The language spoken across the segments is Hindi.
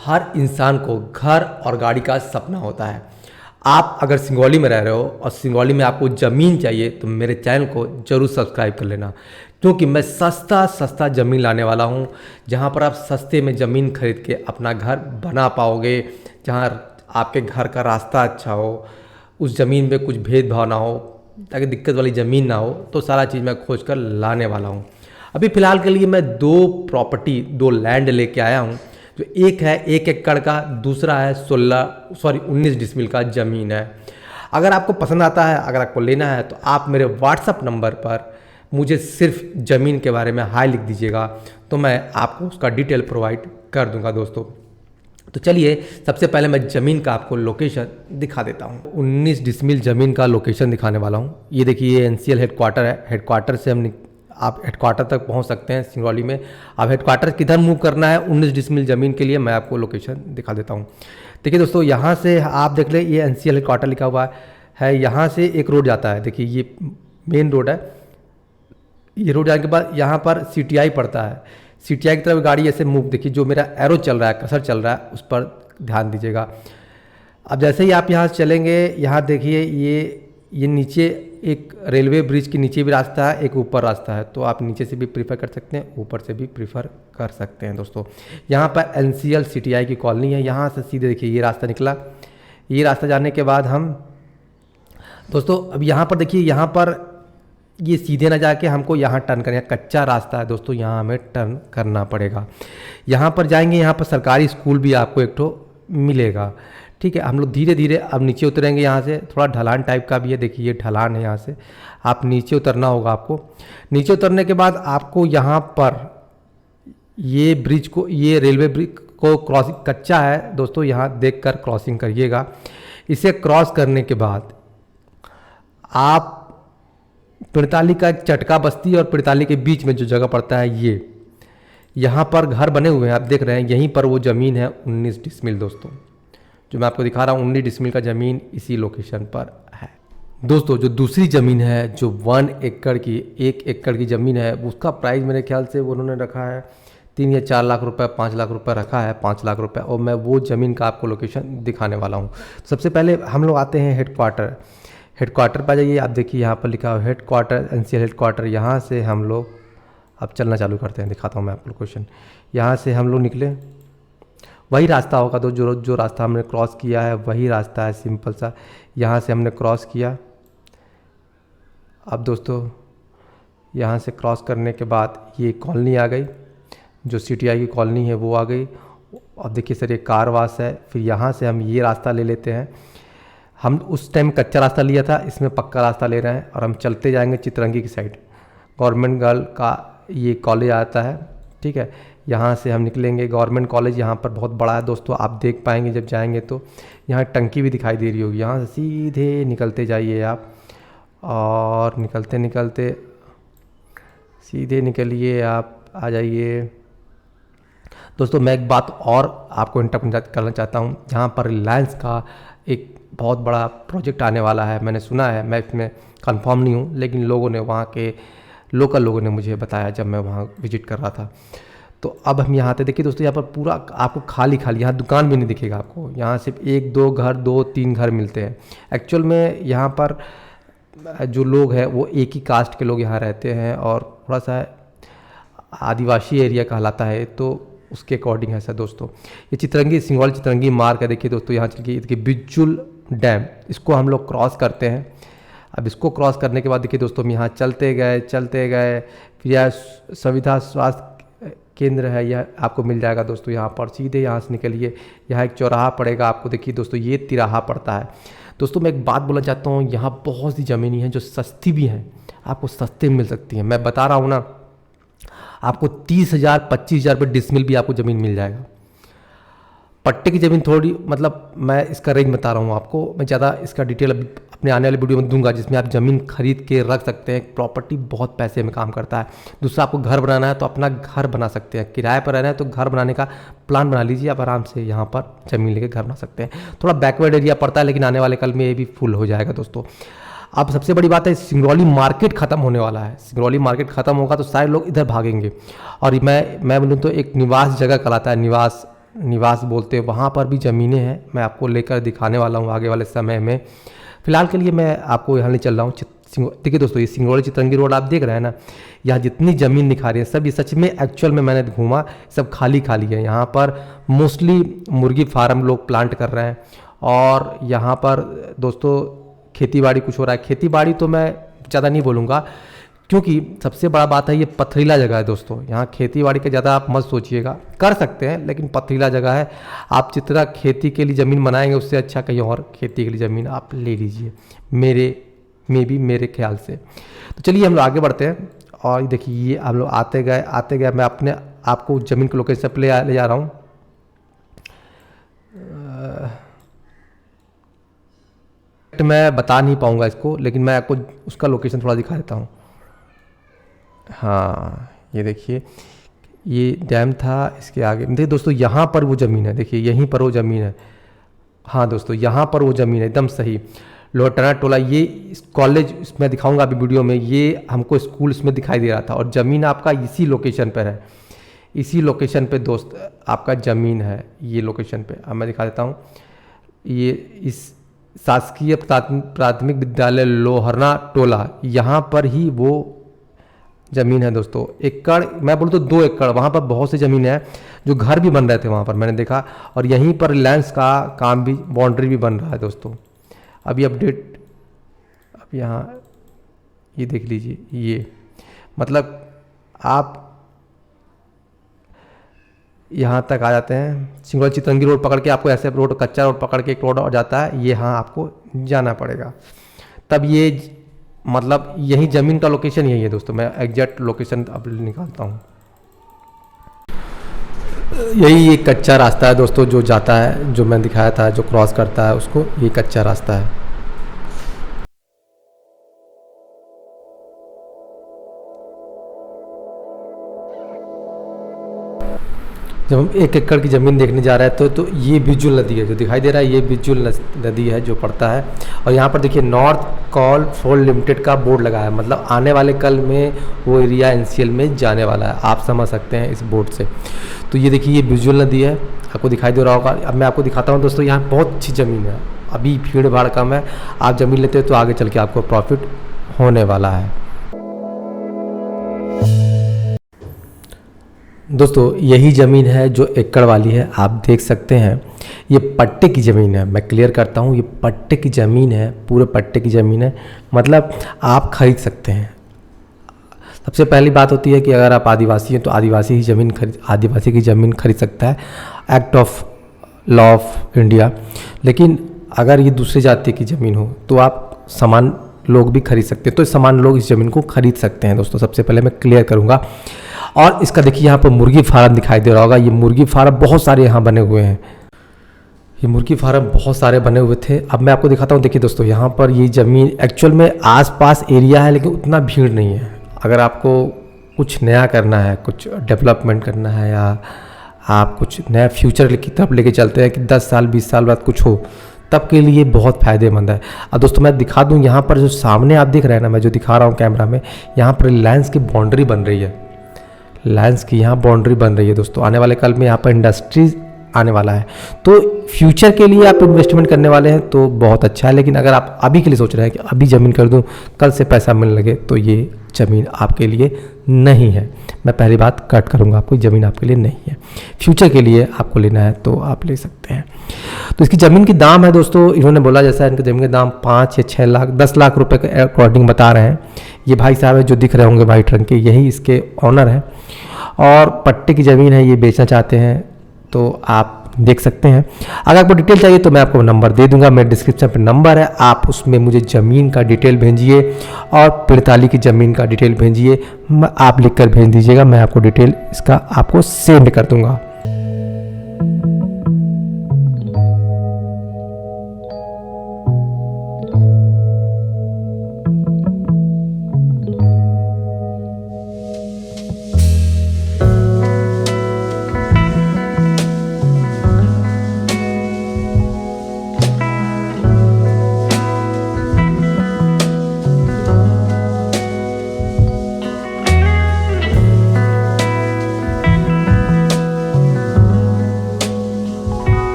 हर इंसान को घर और गाड़ी का सपना होता है। आप अगर सिंगरौली में रह रहे हो और सिंगरौली में आपको ज़मीन चाहिए तो मेरे चैनल को ज़रूर सब्सक्राइब कर लेना, क्योंकि मैं सस्ता ज़मीन लाने वाला हूं, जहां पर आप सस्ते में ज़मीन खरीद के अपना घर बना पाओगे, जहां आपके घर का रास्ता अच्छा हो, उस ज़मीन में कुछ भेदभाव ना हो, ताकि दिक्कत वाली ज़मीन ना हो। तो सारा चीज़ मैं खोज कर लाने वाला हूँ। अभी फ़िलहाल के लिए मैं दो लैंड लेके आया हूँ। जो एक है 1 एकड़ का, दूसरा है 19 डिसमिल का ज़मीन है। अगर आपको पसंद आता है, अगर आपको लेना है, तो आप मेरे व्हाट्सअप नंबर पर मुझे सिर्फ ज़मीन के बारे में हाय लिख दीजिएगा, तो मैं आपको उसका डिटेल प्रोवाइड कर दूंगा दोस्तों। तो चलिए सबसे पहले मैं ज़मीन का आपको लोकेशन दिखा देता हूँ। 19 डिसमिल ज़मीन का लोकेशन दिखाने वाला हूँ। ये देखिए, ये एनसीएल हेडक्वार्टर है। हेडक्वार्टर से आप हेडक्वार्टर तक पहुंच सकते हैं सिंगरौली में। अब हेडक्वार्टर किधर मूव करना है 19 डिसमिल ज़मीन के लिए, मैं आपको लोकेशन दिखा देता हूं। देखिए दोस्तों, यहाँ से आप देख लें, ये एनसीएल हेडक्वार्टर लिखा हुआ है। यहाँ से एक रोड जाता है, देखिए ये मेन रोड है। ये रोड जाने के बाद यहाँ पर सीटीआई पड़ता है। सीटीआई की तरफ गाड़ी ऐसे मूव, देखिए जो मेरा एरो चल रहा है, कर्सर चल रहा है, उस पर ध्यान दीजिएगा। अब जैसे ही आप यहाँ से चलेंगे, यहाँ देखिए ये नीचे एक रेलवे ब्रिज के नीचे भी रास्ता है, एक ऊपर रास्ता है, तो आप नीचे से भी प्रीफर कर सकते हैं, ऊपर से भी प्रीफर कर सकते हैं दोस्तों। यहाँ पर एनसीएल सीटीआई की कॉलोनी है। यहाँ से सीधे देखिए ये रास्ता निकला। ये रास्ता जाने के बाद हम दोस्तों, अब यहाँ पर देखिए, यहाँ पर ये सीधे ना जाके हमको यहाँ टर्न करना, कच्चा रास्ता है दोस्तों, यहाँ हमें टर्न करना पड़ेगा। यहाँ पर जाएंगे, यहाँ पर सरकारी स्कूल भी आपको एक ठो मिलेगा। ठीक है, हम लोग धीरे धीरे अब नीचे उतरेंगे। यहाँ से थोड़ा ढलान टाइप का भी है, देखिए ये ढलान है, यहाँ से आप नीचे उतरना होगा आपको। नीचे उतरने के बाद आपको यहाँ पर ये ब्रिज को, ये रेलवे ब्रिज को क्रॉसिंग कच्चा है दोस्तों, यहाँ देखकर क्रॉसिंग करिएगा। इसे क्रॉस करने के बाद आप पिरताली का एक चटका बस्ती और पिरताली के बीच में जो जगह पड़ता है, ये यहाँ पर घर बने हुए हैं, आप देख रहे हैं। यहीं पर वो ज़मीन है 19 डिसमिल दोस्तों, जो मैं आपको दिखा रहा हूँ। 19 डिसमिल का ज़मीन इसी लोकेशन पर है दोस्तों। जो दूसरी ज़मीन है, जो 1 एकड़ की ज़मीन है, उसका प्राइस मेरे ख्याल से उन्होंने रखा है 3 या 4 लाख रुपए, 5 लाख रुपए रखा है, 5 लाख रुपए। और मैं वो ज़मीन का आपको लोकेशन दिखाने वाला हूँ। सबसे पहले हम लोग आते हैं हेडक्वार्टर। हेडक्वार्टर पर जाइए, आप देखिए यहाँ पर लिखा हुआ हेडक्वार्टर, एनसीएल हेडक्वार्टर। यहाँ से हम लोग अब चलना चालू करते हैं, दिखाता हूँ मैं आपको लोकेशन। यहाँ से हम लोग निकले, वही रास्ता होगा तो जो रास्ता हमने क्रॉस किया है वही रास्ता है, सिंपल सा। यहाँ से हमने क्रॉस किया। अब दोस्तों, यहाँ से क्रॉस करने के बाद ये कॉलोनी आ गई, जो सीटीआई की कॉलोनी है वो आ गई। अब देखिए सर, ये कारवास है। फिर यहाँ से हम ये रास्ता ले लेते हैं। हम उस टाइम कच्चा रास्ता लिया था, इसमें पक्का रास्ता ले रहे हैं और हम चलते जाएंगे चितरंगी की साइड। गवर्नमेंट गर्ल का ये कॉलेज आता है, ठीक है। यहाँ से हम निकलेंगे। गवर्नमेंट कॉलेज यहाँ पर बहुत बड़ा है दोस्तों, आप देख पाएंगे जब जाएंगे तो। यहाँ टंकी भी दिखाई दे रही होगी। यहाँ से सीधे निकलते जाइए आप, और निकलते निकलते सीधे निकलिए आप, आ जाइए दोस्तों। मैं एक बात और आपको इंटरप्ट करना चाहता हूँ। यहाँ पर रिलायंस का एक बहुत बड़ा प्रोजेक्ट आने वाला है, मैंने सुना है, मैं इसमें कंफर्म नहीं हूँ, लेकिन लोगों ने, वहाँ के लोकल लोगों ने मुझे बताया जब मैं वहाँ विजिट कर रहा था। तो अब हम यहाँ आते, देखिए दोस्तों, यहाँ पर पूरा आपको खाली, यहाँ दुकान भी नहीं दिखेगा आपको। यहाँ सिर्फ 1-2 घर, 2-3 घर मिलते हैं। एक्चुअल में यहाँ पर जो लोग हैं वो एक ही कास्ट के लोग यहाँ रहते हैं, और थोड़ा सा आदिवासी एरिया कहलाता है, तो उसके अकॉर्डिंग है सर दोस्तों। ये चितरंगी, सिंगरौली चितरंगी मार्ग है। देखिए दोस्तों, यहाँ चलिए बिज्जुल डैम, इसको हम लोग क्रॉस करते हैं। अब इसको क्रॉस करने के बाद देखिए दोस्तों, हम यहाँ चलते गए। फिर यह संविधा स्वास्थ्य केंद्र है, यह आपको मिल जाएगा दोस्तों। यहाँ पर सीधे यहाँ से निकलिए, यहाँ एक चौराहा पड़ेगा आपको। देखिए दोस्तों, ये तिराहा पड़ता है दोस्तों। मैं एक बात बोलना चाहता हूँ, यहाँ बहुत सी ज़मीनें हैं जो सस्ती भी हैं, आपको सस्ते में मिल सकती हैं। मैं बता रहा हूँ ना, आपको 30,000 25,000 रुपये डिसमिल भी आपको ज़मीन मिल जाएगा। पट्टे की ज़मीन थोड़ी, मतलब मैं इसका रेंज बता रहा हूँ आपको। मैं ज़्यादा इसका डिटेल अपने आने वाले वीडियो में दूंगा, जिसमें आप ज़मीन खरीद के रख सकते हैं। प्रॉपर्टी बहुत पैसे में काम करता है। दूसरा, आपको घर बनाना है तो अपना घर बना सकते हैं। किराए पर रहना है तो घर बनाने का प्लान बना लीजिए, आप आराम से यहाँ पर ज़मीन लेके घर बना सकते हैं। थोड़ा बैकवर्ड एरिया पड़ता है, लेकिन आने वाले कल में ये भी फुल हो जाएगा दोस्तों। अब सबसे बड़ी बात है, सिंगरौली मार्केट ख़त्म होने वाला है। सिंगरौली मार्केट ख़त्म होगा तो सारे लोग इधर भागेंगे। और मैं बोलूँ तो एक निवास जगह कहलाता है, निवास निवास बोलते हैं, वहाँ पर भी ज़मीनें हैं। मैं आपको लेकर दिखाने वाला हूँ आगे वाले समय में। फ़िलहाल के लिए मैं आपको यहाँ ले चल रहा हूँ। देखिए दोस्तों, ये सिंगरौली चितरंगी रोड आप देख रहे हैं ना, यहाँ जितनी ज़मीन दिखा रही है सब ये सच में एक्चुअल में मैंने घूमा, सब खाली खाली है। यहाँ पर मोस्टली मुर्गी फार्म लोग प्लांट कर रहे हैं और यहाँ पर दोस्तों खेती बाड़ी कुछ हो रहा है। खेती बाड़ी तो मैं ज़्यादा नहीं बोलूँगा, क्योंकि सबसे बड़ा बात है ये पथरीला जगह है दोस्तों। यहाँ खेती बाड़ी का ज़्यादा आप मत सोचिएगा, कर सकते हैं लेकिन पथरीला जगह है। आप जितना खेती के लिए ज़मीन बनाएंगे उससे अच्छा कहीं और खेती के लिए ज़मीन आप ले लीजिए, मेरे ख्याल से। तो चलिए हम लोग आगे बढ़ते हैं। और देखिए ये हम लोग आते गए मैं अपने आपको ज़मीन के लोकेशन पर ले जा रहा हूँ। मैं बता नहीं पाऊँगा इसको, लेकिन मैं आपको उसका लोकेशन थोड़ा दिखा देता हूँ। हाँ ये देखिए, ये डैम था, इसके आगे देखिए दोस्तों यहाँ पर वो ज़मीन है। देखिए यहीं पर वो ज़मीन है। हाँ दोस्तों यहाँ पर वो ज़मीन है, एकदम सही। लोहटना टोला, ये कॉलेज इसमें दिखाऊंगा अभी वीडियो में, ये हमको स्कूल इसमें दिखाई दे रहा था। और ज़मीन आपका इसी लोकेशन पर है, इसी लोकेशन पे दोस्त आपका ज़मीन है, ये लोकेशन पे। अब मैं दिखा देता हूँ। ये इस शासकीय प्राथमिक विद्यालय लोहरना टोला, यहाँ पर ही वो ज़मीन है दोस्तों। एकड़ मैं बोलूँ तो 2 एकड़, वहाँ पर बहुत सी ज़मीन है जो घर भी बन रहे थे वहाँ पर, मैंने देखा। और यहीं पर रिलायंस का काम भी, बाउंड्री भी बन रहा है दोस्तों। अभी अपडेट, अब यहाँ ये देख लीजिए, ये मतलब आप यहाँ तक आ जाते हैं। सिंगरौली चितरंगी रोड पकड़ के आपको ऐसे रोड, कच्चा रोड पकड़ के एक रोड और जाता है, ये हाँ आपको जाना पड़ेगा। तब ये मतलब यही ज़मीन का लोकेशन यही है दोस्तों। मैं एग्जैक्ट लोकेशन अब निकालता हूँ। यही एक कच्चा रास्ता है दोस्तों जो जाता है, जो मैं दिखाया था, जो क्रॉस करता है उसको, ये कच्चा रास्ता है। जब हम 1 एकड़ की ज़मीन देखने जा रहे हैं तो ये बिजुल नदी है जो दिखाई दे रहा है, ये बिजुल नदी है जो पड़ता है। और यहाँ पर देखिए नॉर्थ कोल फॉल लिमिटेड का बोर्ड लगा है, मतलब आने वाले कल में वो एरिया एनसीएल में जाने वाला है, आप समझ सकते हैं इस बोर्ड से। तो ये देखिए ये बिजुल नदी है, आपको दिखाई दे रहा होगा। अब मैं आपको दिखाता हूँ दोस्तों, यहाँ बहुत अच्छी ज़मीन है, अभी भीड़ भाड़ कम है। आप ज़मीन लेते हो तो आगे चल के आपको प्रॉफिट होने वाला है दोस्तों। यही ज़मीन है जो एकड़ वाली है, आप देख सकते हैं। ये पट्टे की ज़मीन है, मैं क्लियर करता हूँ, ये पट्टे की ज़मीन है, पूरे पट्टे की ज़मीन है, मतलब आप खरीद सकते हैं। सबसे पहली बात होती है कि अगर आप आदिवासी हैं तो आदिवासी की ज़मीन खरीद सकता है, act of law of India. लेकिन अगर ये दूसरी जाति की ज़मीन हो तो आप समान लोग भी खरीद सकते हैं, तो समान लोग इस ज़मीन को खरीद सकते हैं दोस्तों। सबसे पहले मैं क्लियर करूँगा। और इसका देखिए यहाँ पर मुर्गी फार्म दिखाई दे रहा होगा, ये मुर्गी फार्म बहुत सारे यहाँ बने हुए हैं, ये मुर्गी फार्म बहुत सारे बने हुए थे। अब मैं आपको दिखाता हूँ। देखिए दोस्तों यहाँ पर ये ज़मीन एक्चुअल में आसपास एरिया है, लेकिन उतना भीड़ नहीं है। अगर आपको कुछ नया करना है, कुछ डेवलपमेंट करना है, या आप कुछ नया फ्यूचर की तरफ लेके चलते हैं कि 10 साल 20 साल बाद कुछ हो, तब के लिए बहुत फ़ायदेमंद है। अब दोस्तों मैं दिखा दूँ, यहाँ पर जो सामने आप दिख रहे हैं ना, मैं जो दिखा रहा हूँ कैमरा में, यहाँ पर रिलायंस की बाउंड्री बन रही है, रिलायंस की यहाँ बाउंड्री बन रही है दोस्तों। आने वाले कल में यहाँ पर इंडस्ट्रीज आने वाला है, तो फ्यूचर के लिए आप इन्वेस्टमेंट करने वाले हैं तो बहुत अच्छा है। लेकिन अगर आप अभी के लिए सोच रहे हैं कि अभी ज़मीन कर दूं, कल से पैसा मिलने लगे, तो ये ज़मीन आपके लिए नहीं है। मैं पहली बात कट करूंगा, आपको ज़मीन आपके लिए नहीं है। फ्यूचर के लिए आपको लेना है तो आप ले सकते हैं। तो इसकी ज़मीन की दाम है दोस्तों, इन्होंने बोला जैसा इनकी ज़मीन का दाम 5 या 6 लाख 10 लाख रुपए के अकॉर्डिंग बता रहे हैं। ये भाई साहब है जो दिख रहे होंगे वाइट रंग के, यही इसके ऑनर हैं और पट्टे की ज़मीन है, ये बेचना चाहते हैं तो आप देख सकते हैं। अगर आपको डिटेल चाहिए तो मैं आपको नंबर दे दूंगा, मेरे डिस्क्रिप्शन पे नंबर है, आप उसमें मुझे ज़मीन का डिटेल भेजिए और 45 की ज़मीन का डिटेल भेजिए, आप लिख कर भेज दीजिएगा, मैं आपको डिटेल इसका आपको सेंड कर दूंगा।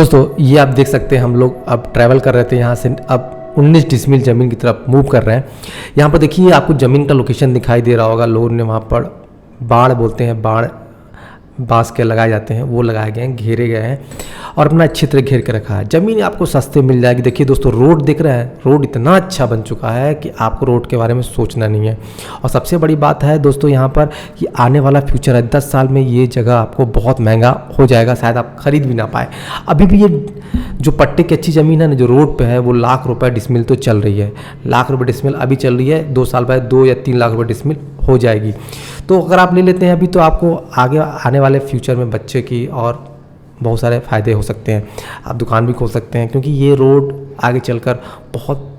दोस्तों ये आप देख सकते हैं, हम लोग अब ट्रैवल कर रहे थे यहाँ से, अब 19 डिसमिल ज़मीन की तरफ मूव कर रहे हैं। यहाँ पर देखिए आपको ज़मीन का लोकेशन दिखाई दे रहा होगा। लोगों ने वहाँ पर बाड़ बोलते हैं, बाड़ बांस के लगाए जाते हैं, वो लगाए गए हैं, घेरे गए हैं और अपना अच्छी तरह घेर के रखा है। ज़मीन आपको सस्ते मिल जाएगी। देखिए दोस्तों रोड दिख रहा है, रोड इतना अच्छा बन चुका है कि आपको रोड के बारे में सोचना नहीं है। और सबसे बड़ी बात है दोस्तों यहाँ पर कि आने वाला फ्यूचर है, 10 साल में ये जगह आपको बहुत महंगा हो जाएगा, शायद आप खरीद भी ना पाए। अभी भी ये जो पट्टे की अच्छी ज़मीन है ना, जो रोड पे है, वो लाख रुपए डिसमिल तो चल रही है, लाख रुपए डिसमिल अभी चल रही है। 2 साल बाद 2 या 3 लाख रुपए डिसमिल हो जाएगी। तो अगर आप ले लेते हैं अभी, तो आपको आगे आने वाले फ्यूचर में बच्चे की और बहुत सारे फ़ायदे हो सकते हैं। आप दुकान भी खोल सकते हैं, क्योंकि ये रोड आगे चलकर बहुत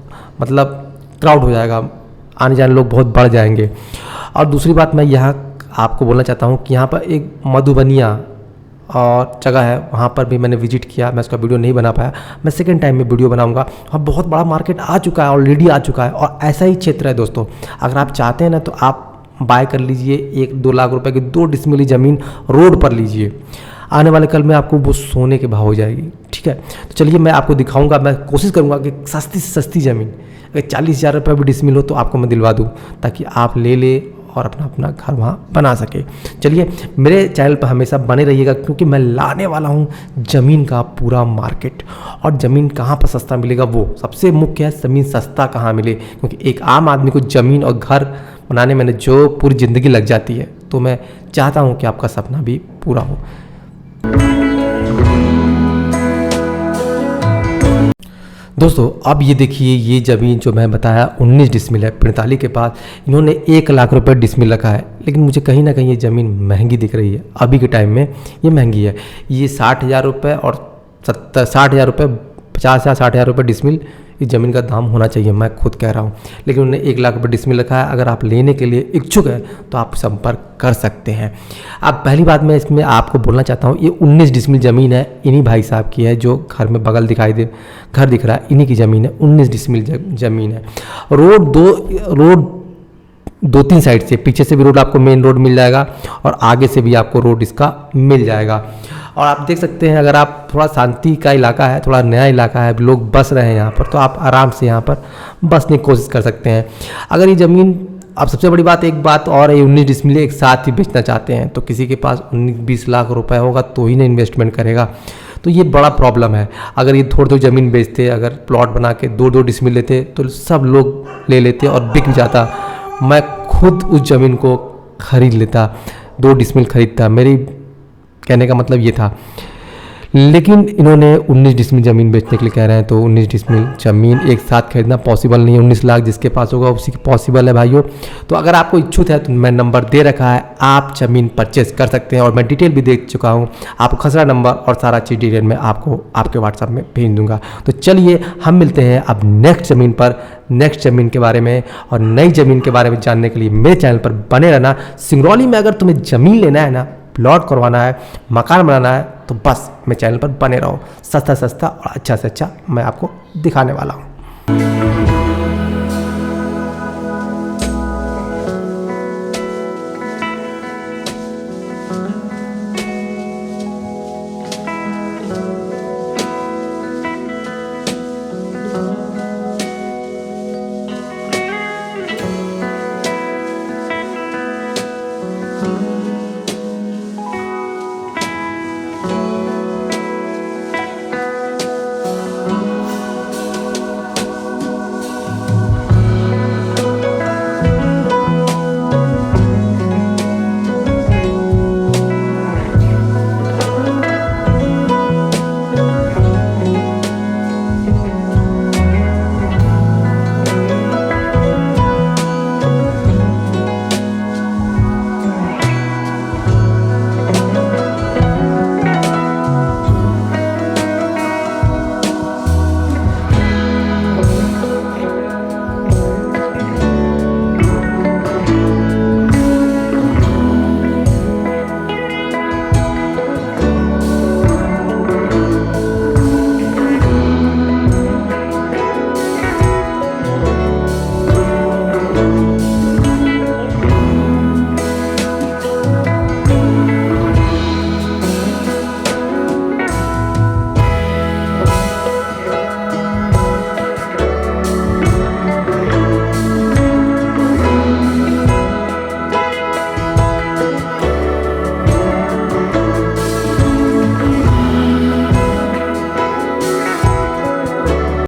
मतलब क्राउड हो जाएगा, आने जाने लोग बहुत बढ़ जाएंगे। और दूसरी बात मैं यहाँ आपको बोलना चाहता हूँ कि यहाँ पर एक मधुबनिया और जगह है, वहाँ पर भी मैंने विजिट किया। मैं उसका वीडियो नहीं बना पाया, मैं सेकंड टाइम में वीडियो बनाऊंगा। वहाँ बहुत बड़ा मार्केट आ चुका है, ऑलरेडी आ चुका है, और ऐसा ही क्षेत्र है दोस्तों। अगर आप चाहते हैं ना तो आप बाय कर लीजिए, 1-2 लाख रुपए की 2 डिसमिल ज़मीन रोड पर लीजिए। आने वाले कल में आपको वो सोने के भाव हो जाएगी। ठीक है, तो चलिए मैं आपको दिखाऊंगा, मैं कोशिश करूंगा कि सस्ती से सस्ती ज़मीन, अगर 40,000 रुपये भी डिसमिल हो तो आपको मैं दिलवा दूं, ताकि आप ले ले और अपना घर वहाँ बना सके। चलिए मेरे चैनल पर हमेशा बने रहिएगा, क्योंकि मैं लाने वाला हूँ ज़मीन का पूरा मार्केट। और ज़मीन कहाँ पर सस्ता मिलेगा, वो सबसे मुख्य है, ज़मीन सस्ता कहाँ मिले। क्योंकि एक आम आदमी को ज़मीन और घर बनाने में जो पूरी ज़िंदगी लग जाती है, तो मैं चाहता हूँ कि आपका सपना भी पूरा हो। दोस्तों अब ये देखिए, ये ज़मीन जो मैं बताया 19 डिसमिल है, पिरताली के पास। इन्होंने 1 लाख रुपए डिसमिल रखा है, लेकिन मुझे कहीं ना कहीं ये ज़मीन महंगी दिख रही है। अभी के टाइम में ये महंगी है। ये 60,000 रुपये और 60,000 रुपये, 50,000 60,000 रुपये डिसमिल इस ज़मीन का दाम होना चाहिए, मैं खुद कह रहा हूँ। लेकिन उन्होंने 1 लाख रुपये डिसमिल रखा है। अगर आप लेने के लिए इच्छुक हैं तो आप संपर्क कर सकते हैं। अब पहली बात मैं इसमें आपको बोलना चाहता हूँ, ये 19 डिसमिल ज़मीन है, इन्हीं भाई साहब की है, जो घर में बगल दिखाई दे, घर दिख रहा है, इन्हीं की ज़मीन है। 19 डिसमिल ज़मीन है। रोड 2-3 साइड से, पीछे से भी रोड आपको मेन रोड मिल जाएगा और आगे से भी आपको रोड इसका मिल जाएगा। और आप देख सकते हैं, अगर आप थोड़ा शांति का इलाका है, थोड़ा नया इलाका है, लोग बस रहे हैं यहाँ पर, तो आप आराम से यहाँ पर बसने की कोशिश कर सकते हैं। अगर ये ज़मीन, अब सबसे बड़ी बात, एक बात और है, 19 डिसमिल एक साथ ही बेचना चाहते हैं, तो किसी के पास 19-20 लाख रुपए होगा तो ही ना इन्वेस्टमेंट करेगा। तो ये बड़ा प्रॉब्लम है। अगर ये थोड़ी ज़मीन बेचते, अगर प्लॉट बना के 2-2 डिसमिल लेते, तो सब लोग ले लेते और बिक जाता। मैं खुद उस ज़मीन को खरीद लेता, 2 डिसमिल खरीदता। मेरी कहने का मतलब ये था। लेकिन इन्होंने 19 डिसमिल ज़मीन बेचने के लिए कह रहे हैं, तो 19 डिसमिल ज़मीन एक साथ खरीदना पॉसिबल नहीं है। 19 लाख जिसके पास होगा उसी की पॉसिबल है भाइयों। तो अगर आपको इच्छुक है तो मैं नंबर दे रखा है, आप ज़मीन परचेस कर सकते हैं। और मैं डिटेल भी दे चुका हूँ, आपको खसरा नंबर और सारा चीज़ डिटेल में आपको आपके व्हाट्सएप में भेज दूंगा। तो चलिए हम मिलते हैं अब नेक्स्ट ज़मीन पर, नेक्स्ट ज़मीन के बारे में और नई ज़मीन के बारे में जानने के लिए मेरे चैनल पर बने रहना। सिंगरौली में अगर तुम्हें ज़मीन लेना है ना, प्लॉट करवाना है, मकान बनाना है, तो बस मेरे चैनल पर बने रहो। सस्ता और अच्छा से अच्छा मैं आपको दिखाने वाला हूँ।